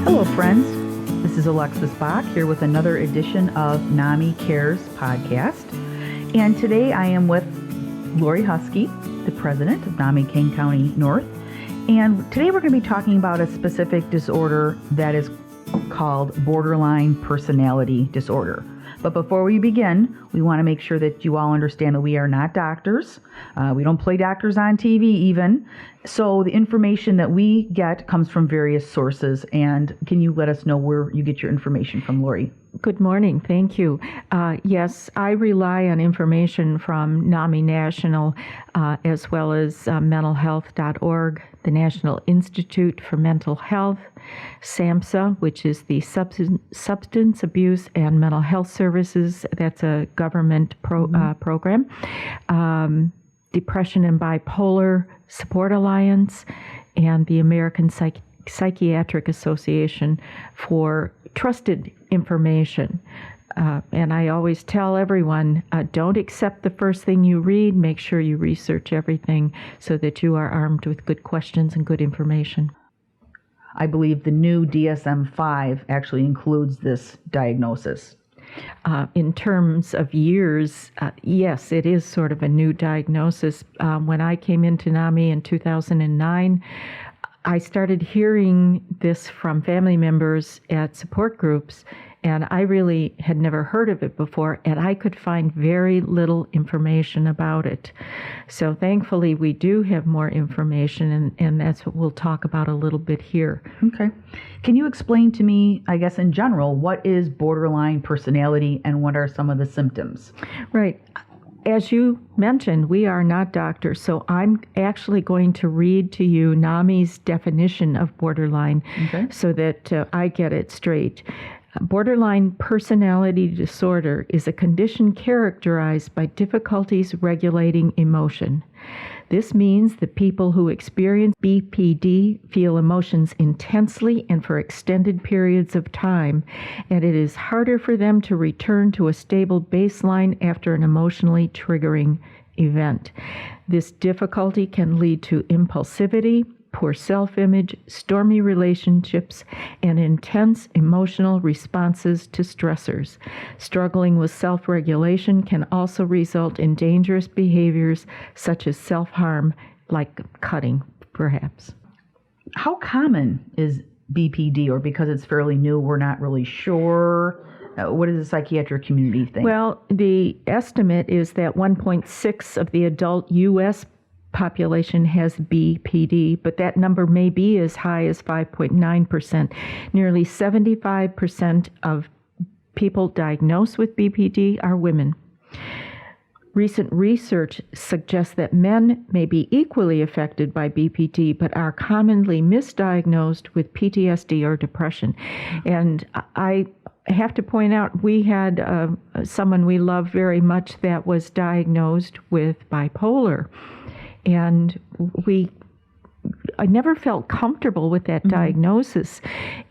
Hello, friends. This is Alexis Bach here with another edition of NAMI Cares podcast. And today I am with Lori Husky, the president of NAMI Kane County North. And today we're going to be talking about a specific disorder that is called borderline personality disorder. But before we begin, we want to make sure that you all understand that we are not doctors. We don't play doctors on TV even. So the information that we get comes from various sources. And can you let us know where you get your information from, Lori? Good morning. Thank you. Yes, I rely on information from NAMI National as well as mentalhealth.org, the National Institute for Mental Health, SAMHSA, which is the Substance Abuse and Mental Health Services. That's a government program. Depression and Bipolar Support Alliance, and the American Psychiatric Association for trusted information. And I always tell everyone, don't accept the first thing you read. Make sure you research everything so that you are armed with good questions and good information. I believe the new DSM-5 actually includes this diagnosis. In terms of years, yes, it is sort of a new diagnosis. When I came into NAMI in 2009, I started hearing this from family members at support groups, and I really had never heard of it before, and I could find very little information about it. So thankfully, we do have more information, and that's what we'll talk about a little bit here. Okay. Can you explain to me, I guess in general, what is borderline personality and what are some of the symptoms? Right. As you mentioned, we are not doctors, so I'm actually going to read to you NAMI's definition of borderline so that I get it straight. Borderline personality disorder is a condition characterized by difficulties regulating emotion. This means that people who experience BPD feel emotions intensely and for extended periods of time, and it is harder for them to return to a stable baseline after an emotionally triggering event. This difficulty can lead to impulsivity, poor self-image, stormy relationships, and intense emotional responses to stressors. Struggling with self-regulation can also result in dangerous behaviors such as self-harm, like cutting, perhaps. How common is BPD, or because it's fairly new, we're not really sure? What does the psychiatric community think? Well, the estimate is that 1.6 of the adult U.S. population has BPD, but that number may be as high as 5.9%. Nearly 75% of people diagnosed with BPD are women. Recent research suggests that men may be equally affected by BPD, but are commonly misdiagnosed with PTSD or depression. And I have to point out, we had someone we love very much that was diagnosed with bipolar. And I never felt comfortable with that diagnosis.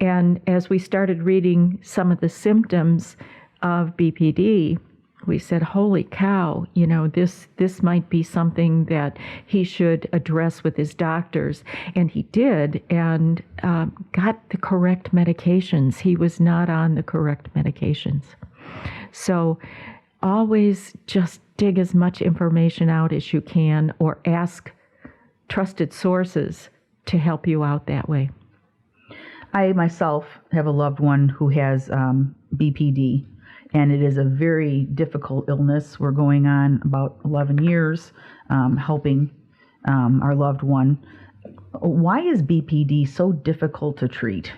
And as we started reading some of the symptoms of BPD, we said, holy cow, this might be something that he should address with his doctors. And he did, and got the correct medications. He was not on the correct medications. So always just dig as much information out as you can, or ask trusted sources to help you out that way. I myself have a loved one who has BPD, and it is a very difficult illness. We're going on about 11 years helping our loved one. Why is BPD so difficult to treat?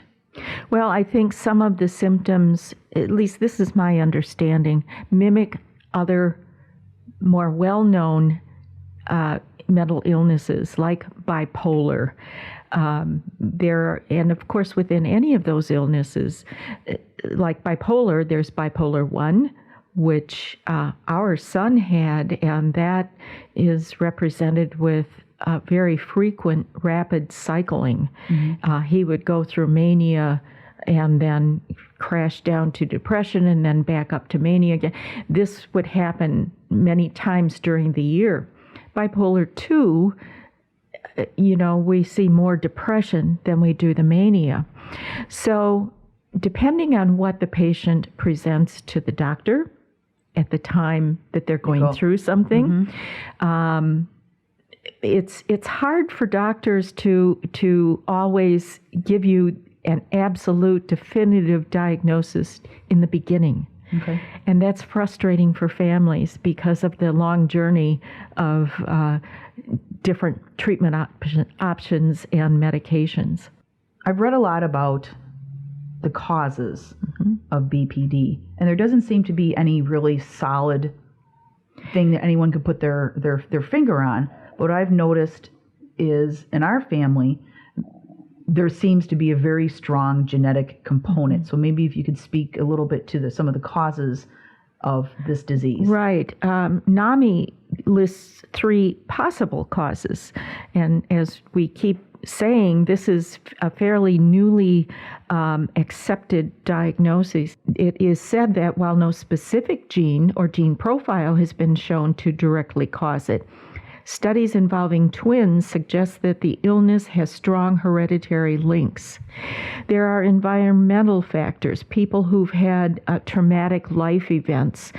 Well, I think some of the symptoms, at least this is my understanding, mimic other more well-known mental illnesses like bipolar. And of course, within any of those illnesses, like bipolar, there's bipolar 1, which our son had, and that is represented with very frequent rapid cycling. Mm-hmm. He would go through mania and then crash down to depression and then back up to mania again. This would happen many times during the year. Bipolar 2, we see more depression than we do the mania. So depending on what the patient presents to the doctor at the time that they're going through something, it's hard for doctors to always give you an absolute definitive diagnosis in the beginning. Okay. And that's frustrating for families because of the long journey of different treatment options and medications. I've read a lot about the causes of BPD, and there doesn't seem to be any really solid thing that anyone could put their finger on. What I've noticed is in our family, there seems to be a very strong genetic component. So maybe if you could speak a little bit to some of the causes of this disease. Right. NAMI lists 3 possible causes. And as we keep saying, this is a fairly newly accepted diagnosis. It is said that while no specific gene or gene profile has been shown to directly cause it, studies involving twins suggest that the illness has strong hereditary links. There are environmental factors, people who've had traumatic life events.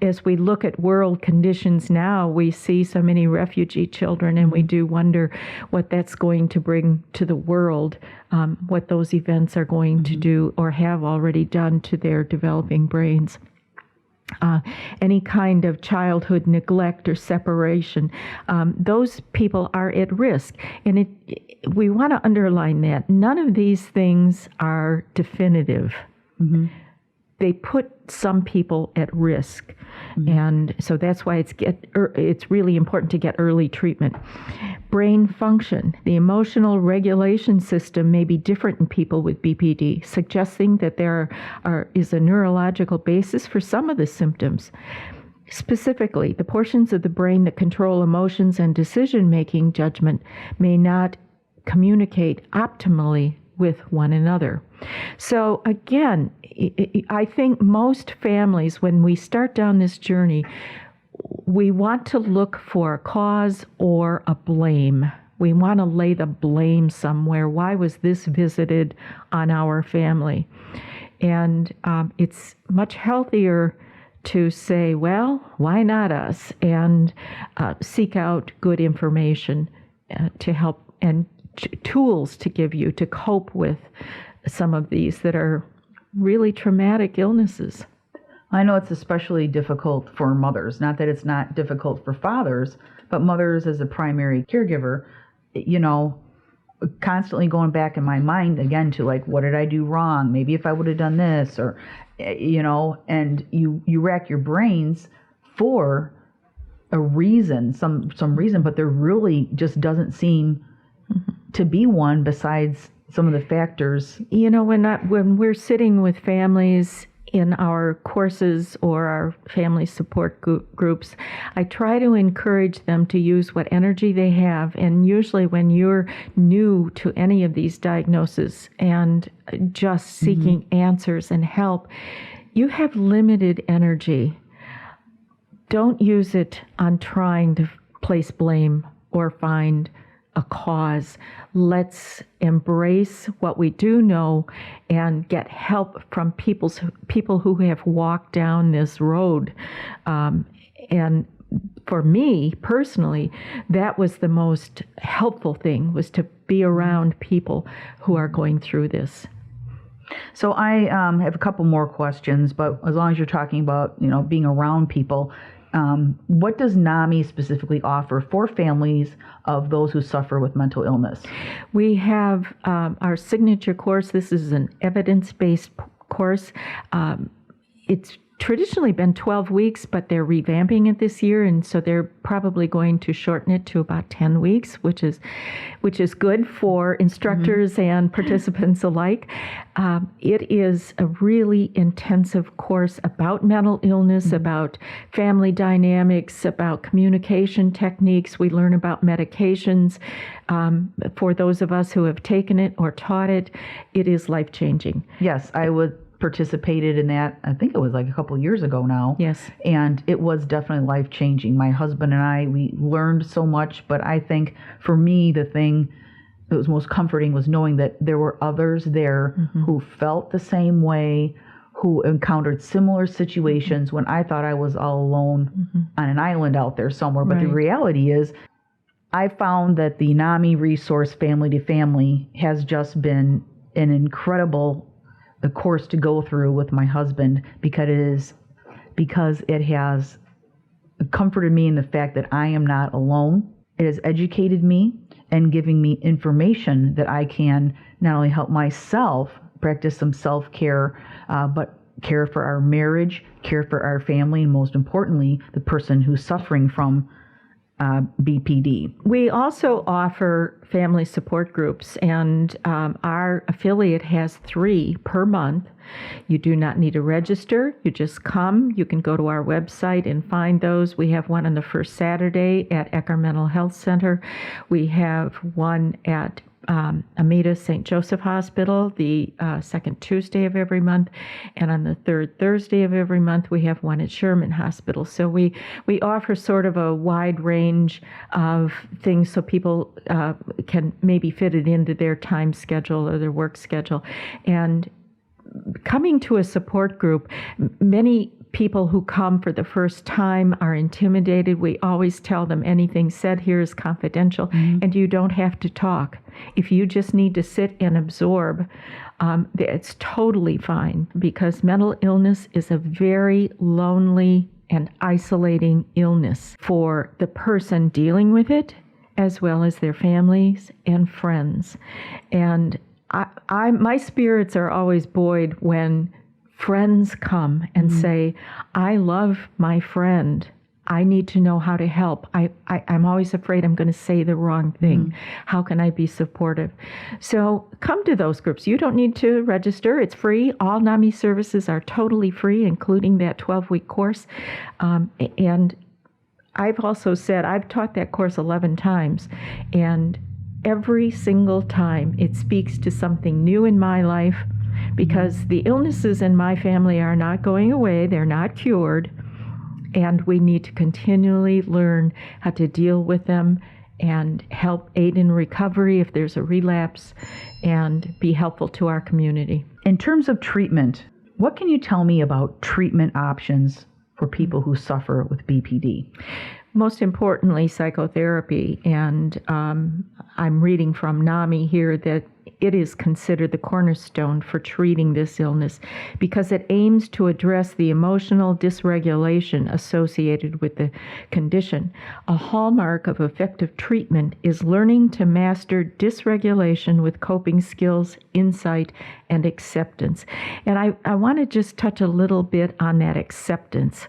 As we look at world conditions now, we see so many refugee children, and we do wonder what that's going to bring to the world, what those events are going to do or have already done to their developing brains. Any kind of childhood neglect or separation, those people are at risk. And we want to underline that. None of these things are definitive. They put some people at risk. And so that's why it's really important to get early treatment. Brain function. The emotional regulation system may be different in people with BPD, suggesting that there is a neurological basis for some of the symptoms. Specifically, the portions of the brain that control emotions and decision-making judgment may not communicate optimally with one another. So again, I think most families, when we start down this journey, we want to look for a cause or a blame. We want to lay the blame somewhere. Why was this visited on our family? And it's much healthier to say, well, why not us? And seek out good information to help and tools to give you to cope with some of these that are really traumatic illnesses. I know it's especially difficult for mothers. Not that it's not difficult for fathers, but mothers as a primary caregiver, constantly going back in my mind again to like, what did I do wrong? Maybe if I would have done this, or, and you rack your brains for a reason, some reason, but there really just doesn't seem to be one besides some of the factors. When we're sitting with families in our courses or our family support groups, I try to encourage them to use what energy they have. And usually when you're new to any of these diagnoses and just seeking answers and help, you have limited energy. Don't use it on trying to place blame or find a cause. Let's embrace what we do know and get help from people who have walked down this road. And for me personally, that was the most helpful thing, was to be around people who are going through this. So I have a couple more questions, but as long as you're talking about, being around people, what does NAMI specifically offer for families of those who suffer with mental illness? We have our signature course. This is an evidence-based course. It's traditionally been 12 weeks, but they're revamping it this year, and so they're probably going to shorten it to about 10 weeks, which is good for instructors and participants alike. It is a really intensive course about mental illness, about family dynamics, about communication techniques. We learn about medications. For those of us who have taken it or taught it, it is life-changing. Yes, I participated in that. I think it was like a couple of years ago now. Yes. And it was definitely life-changing. My husband and I, we learned so much, but I think for me, the thing that was most comforting was knowing that there were others there who felt the same way, who encountered similar situations when I thought I was all alone on an island out there somewhere. But the reality is, I found that the NAMI resource Family to Family has just been an incredible course to go through with my husband, because it has comforted me in the fact that I am not alone. It has educated me and giving me information that I can not only help myself practice some self-care, but care for our marriage, care for our family, and most importantly, the person who's suffering from BPD. We also offer family support groups, and our affiliate has 3 per month. You do not need to register. You just come. You can go to our website and find those. We have one on the first Saturday at Ecker Mental Health Center. We have one at Amita St. Joseph Hospital the second Tuesday of every month, and on the third Thursday of every month we have one at Sherman Hospital. So we offer sort of a wide range of things so people can maybe fit it into their time schedule or their work schedule. And coming to a support group, many people who come for the first time are intimidated. We always tell them anything said here is confidential, and you don't have to talk. If you just need to sit and absorb, it's totally fine, because mental illness is a very lonely and isolating illness for the person dealing with it, as well as their families and friends. And my spirits are always buoyed when friends come and say, I love my friend. I need to know how to help. I'm always afraid I'm going to say the wrong thing. How can I be supportive? So come to those groups. You don't need to register. It's free. All NAMI services are totally free, including that 12-week course. And I've also said, I've taught that course 11 times, and every single time it speaks to something new in my life, because the illnesses in my family are not going away. They're not cured. And we need to continually learn how to deal with them and help aid in recovery if there's a relapse, and be helpful to our community. In terms of treatment, what can you tell me about treatment options for people who suffer with BPD? Most importantly, psychotherapy. And I'm reading from NAMI here that it is considered the cornerstone for treating this illness, because it aims to address the emotional dysregulation associated with the condition. A hallmark of effective treatment is learning to master dysregulation with coping skills, insight, and acceptance. And I want to just touch a little bit on that acceptance.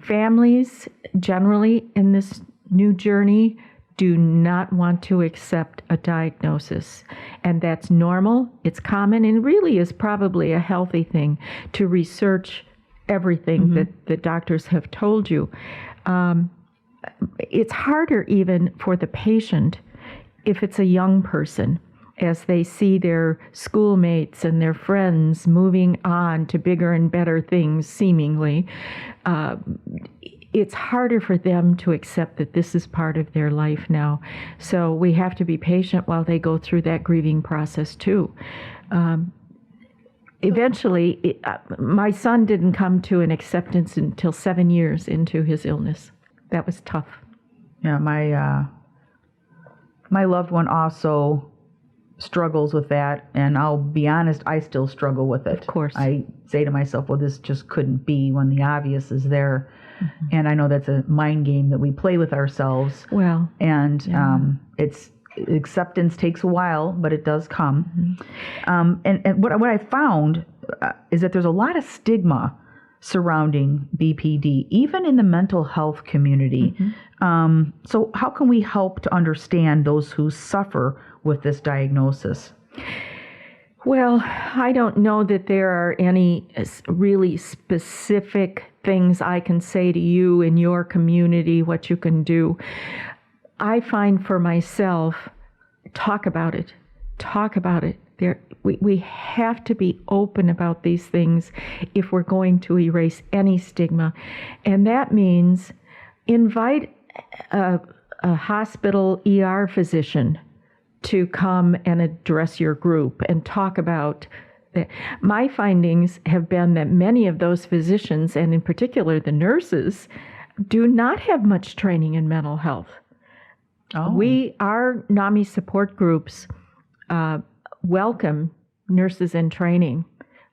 Families generally in this new journey do not want to accept a diagnosis. And that's normal, it's common, and really is probably a healthy thing to research everything that the doctors have told you. It's harder even for the patient if it's a young person, as they see their schoolmates and their friends moving on to bigger and better things, seemingly. It's harder for them to accept that this is part of their life now. So we have to be patient while they go through that grieving process too. Eventually, my son didn't come to an acceptance until 7 years into his illness. That was tough. Yeah, my loved one also struggles with that, and I'll be honest, I still struggle with it. Of course. I say to myself, well, this just couldn't be, when the obvious is there. And I know that's a mind game that we play with ourselves. Well, and it's acceptance takes a while, but it does come. And what I found is that there's a lot of stigma surrounding BPD, even in the mental health community. So how can we help to understand those who suffer with this diagnosis? Well, I don't know that there are any really specific things I can say to you in your community, what you can do. I find for myself, talk about it. Talk about it. We have to be open about these things if we're going to erase any stigma. And that means invite a hospital ER physician to come and address your group and talk about that. My findings have been that many of those physicians, and in particular the nurses, do not have much training in mental health. Our NAMI support groups welcome nurses in training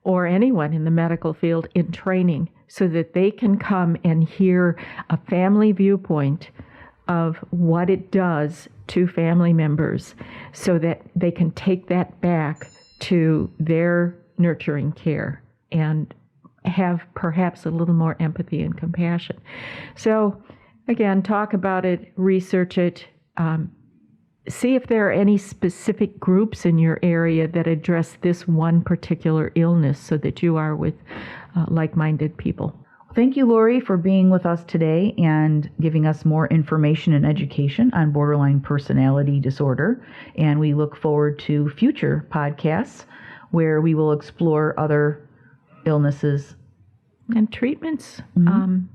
or anyone in the medical field in training so that they can come and hear a family viewpoint of what it does to family members so that they can take that back to their nurturing care and have perhaps a little more empathy and compassion. So again, talk about it, research it, see if there are any specific groups in your area that address this one particular illness so that you are with like-minded people. Thank you, Lori, for being with us today and giving us more information and education on borderline personality disorder. And we look forward to future podcasts where we will explore other illnesses and treatments,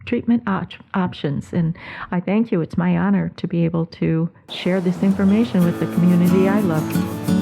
treatment options. And I thank you. It's my honor to be able to share this information with the community I love.